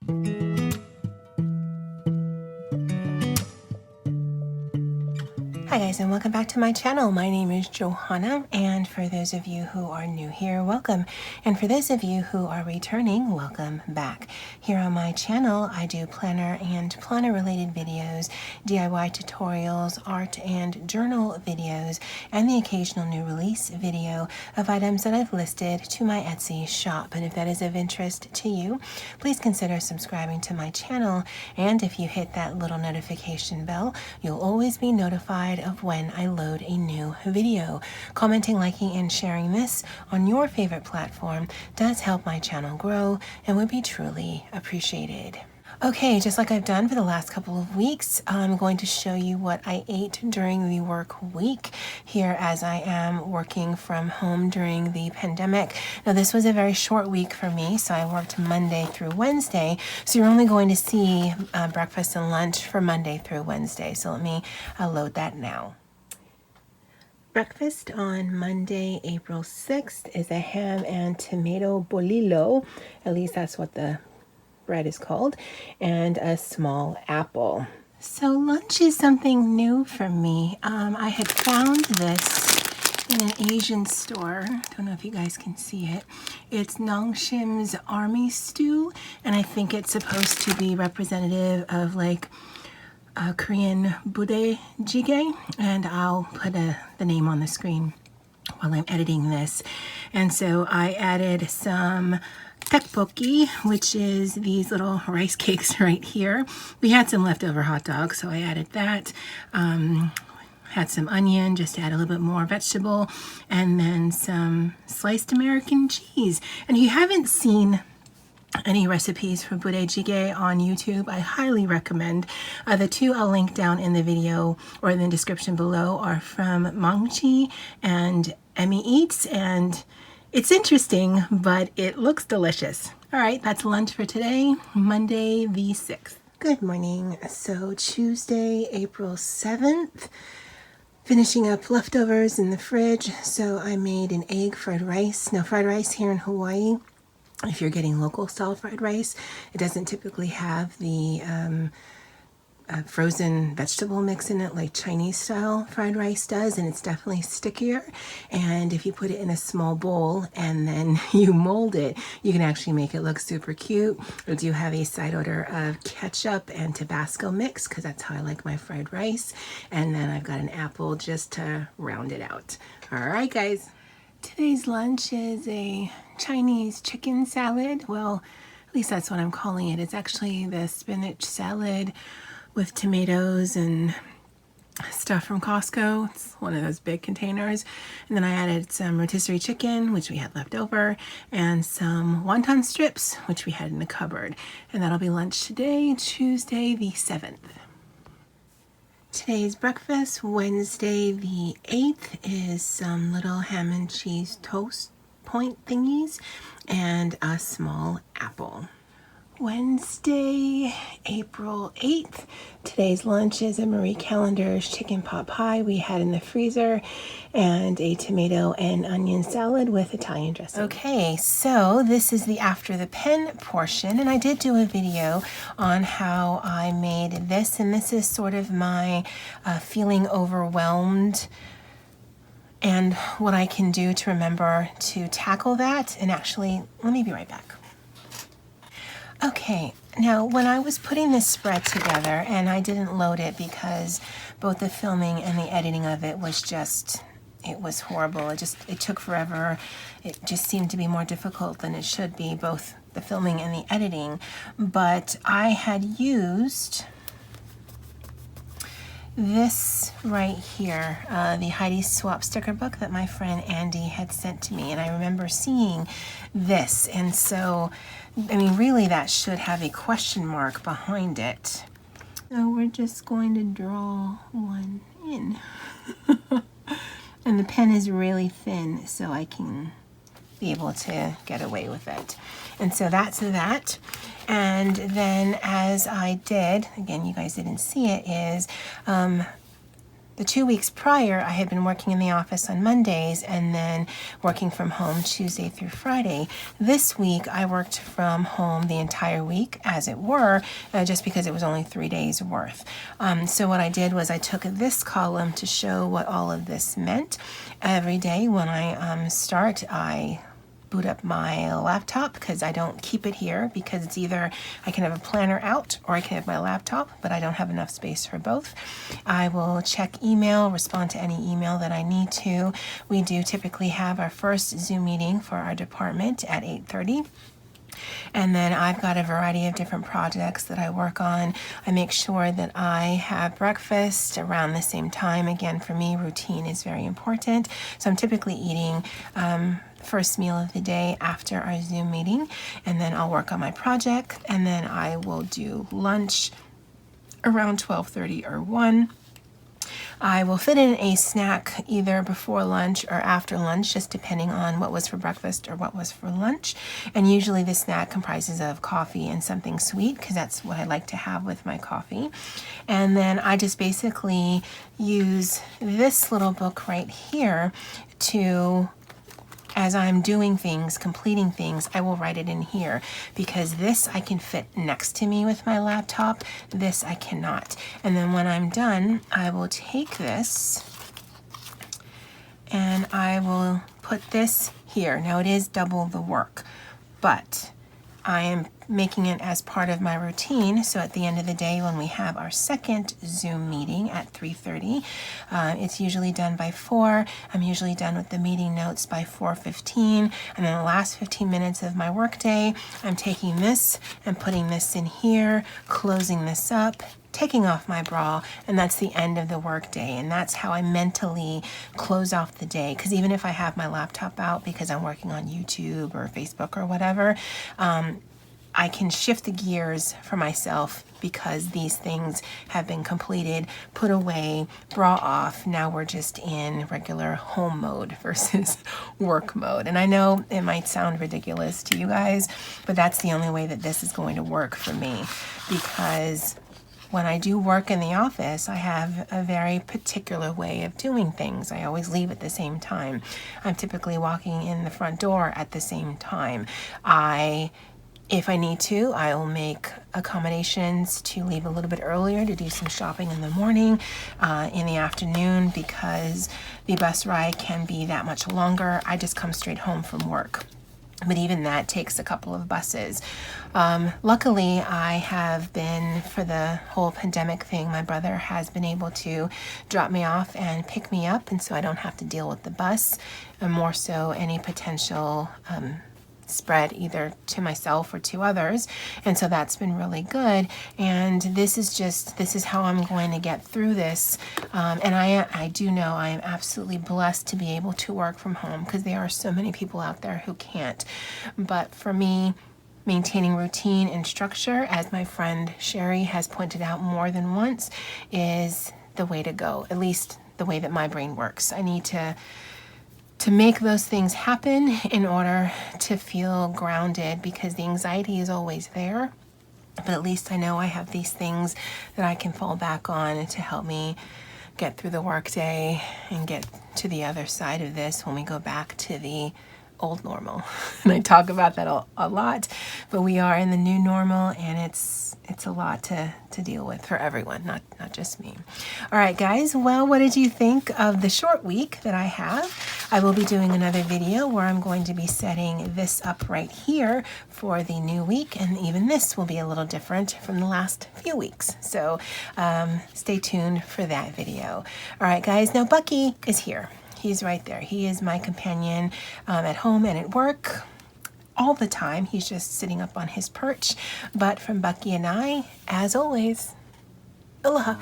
Hi guys, and welcome back to my channel. My name is Johanna, and for those of you who are new here, welcome. And for those of you who are returning, welcome back. Here on my channel, I do planner and planner related videos, DIY tutorials, art and journal videos, and the occasional new release video of items that I've listed to my Etsy shop. And if that is of interest to you, please consider subscribing to my channel. And if you hit that little notification bell, you'll always be notified of when I load a new video. Commenting, liking, and sharing this on your favorite platform does help my channel grow and would be truly appreciated. Okay, just like I've done for the last couple of weeks, I'm going to show you what I ate during the work week here as I am working from home during the pandemic. Now, this was a very short week for me, so I worked Monday through Wednesday, so you're only going to see breakfast and lunch for Monday through Wednesday. So let me load that now. Breakfast on Monday, April 6th is a ham and tomato bolillo. At least that's what the bread is called, and a small apple. So lunch is something new for me. I had found this in an Asian store. Don't know if you guys can see it. It's Nongshim's Army Stew, and I think it's supposed to be representative of like Korean budae jjigae, and I'll put the name on the screen while I'm editing this. And so I added some tteokbokki, which is these little rice cakes right here. We had some leftover hot dogs, so I added that. Had some onion just to add a little bit more vegetable, and then some sliced American cheese. And if you haven't seen any recipes for budae jjigae on YouTube, I highly recommend. The two I'll link down in the video or in the description below are from Mangchi and Emmy Eats, and it's interesting, but it looks delicious. All right, that's lunch for today, Monday the 6th. Good morning. So Tuesday, April 7th, finishing up leftovers in the fridge. So I made an egg fried rice. Now, fried rice here in Hawaii, if you're getting local style fried rice, it doesn't typically have the frozen vegetable mix in it like Chinese style fried rice does, and it's definitely stickier. And if you put it in a small bowl and then you mold it, you can actually make it look super cute. I do have a side order of ketchup and Tabasco mix because that's how I like my fried rice. And then I've got an apple just to round it out. All right, guys. Today's lunch is a Chinese chicken salad. Well, at least that's what I'm calling it. It's actually the spinach salad with tomatoes and stuff from Costco. It's one of those big containers. And then I added some rotisserie chicken, which we had left over, and some wonton strips, which we had in the cupboard. And that'll be lunch today, Tuesday the 7th. Today's breakfast, Wednesday the 8th, is some little ham and cheese toast point thingies and a small apple. Wednesday, April 8th. Today's lunch is a Marie Callender's chicken pot pie we had in the freezer, and a tomato and onion salad with Italian dressing. Okay, so this is the after the pen portion, and I did do a video on how I made this, and this is sort of my feeling overwhelmed and what I can do to remember to tackle that. And actually, let me be right back. Okay, now when I was putting this spread together, and I didn't load it because both the filming and the editing of it was just, it was horrible. It took forever. It just seemed to be more difficult than it should be, both the filming and the editing. But I had used this right here, the Heidi Swap sticker book that my friend Andy had sent to me, and I remember seeing this, and so, I mean, really that should have a question mark behind it. So we're just going to draw one in. And the pen is really thin, so I can be able to get away with it. And so that's that. And then as I did, again, you guys didn't see it, is the 2 weeks prior, I had been working in the office on Mondays and then working from home Tuesday through Friday. This week, I worked from home the entire week, as it were, just because it was only 3 days worth. So what I did was I took this column to show what all of this meant. Every day when I start, I boot up my laptop because I don't keep it here because it's either I can have a planner out or I can have my laptop, but I don't have enough space for both. I will check email, respond to any email that I need to. We do typically have our first Zoom meeting for our department at 8:30. And then I've got a variety of different projects that I work on. I make sure that I have breakfast around the same time. Again, for me, routine is very important. So I'm typically eating first meal of the day after our Zoom meeting, and then I'll work on my project, and then I will do lunch around 12:30 or 1. I will fit in a snack either before lunch or after lunch, just depending on what was for breakfast or what was for lunch. And usually the snack comprises of coffee and something sweet because that's what I like to have with my coffee. And then I just basically use this little book right here to, as I'm doing things, completing things, I will write it in here because this I can fit next to me with my laptop. This I cannot. And then when I'm done, I will take this and I will put this here. Now it is double the work, but I am making it as part of my routine. So at the end of the day, when we have our second Zoom meeting at 3:30, it's usually done by 4. I'm usually done with the meeting notes by 4:15. And then the last 15 minutes of my workday, I'm taking this and putting this in here, closing this up, taking off my bra, and that's the end of the workday. And that's how I mentally close off the day. Because even if I have my laptop out because I'm working on YouTube or Facebook or whatever, I can shift the gears for myself because these things have been completed, put away, bra off. Now we're just in regular home mode versus work mode. And I know it might sound ridiculous to you guys, but that's the only way that this is going to work for me, because when I do work in the office, I have a very particular way of doing things. I always leave at the same time. I'm typically walking in the front door at the same time. If I need to, I will make accommodations to leave a little bit earlier to do some shopping in the morning, in the afternoon, because the bus ride can be that much longer. I just come straight home from work. But even that takes a couple of buses. Luckily, I have been, for the whole pandemic thing, my brother has been able to drop me off and pick me up, and so I don't have to deal with the bus, and more so any potential spread either to myself or to others. And so that's been really good. And this is how I'm going to get through this. And I do know I am absolutely blessed to be able to work from home, because there are so many people out there who can't. But for me, maintaining routine and structure, as my friend Sherry has pointed out more than once, is the way to go, at least the way that my brain works. I need to make those things happen in order to feel grounded, because the anxiety is always there. But at least I know I have these things that I can fall back on to help me get through the workday and get to the other side of this when we go back to the old normal. And I talk about that a lot, but we are in the new normal, and it's a lot to deal with for everyone, not just me. All right, guys. Well, what did you think of the short week that I have? I will be doing another video where I'm going to be setting this up right here for the new week, and even this will be a little different from the last few weeks. So stay tuned for that video. All right, guys. Now Bucky is here. He's right there. He is my companion at home and at work all the time. He's just sitting up on his perch. But from Bucky and I, as always, aloha.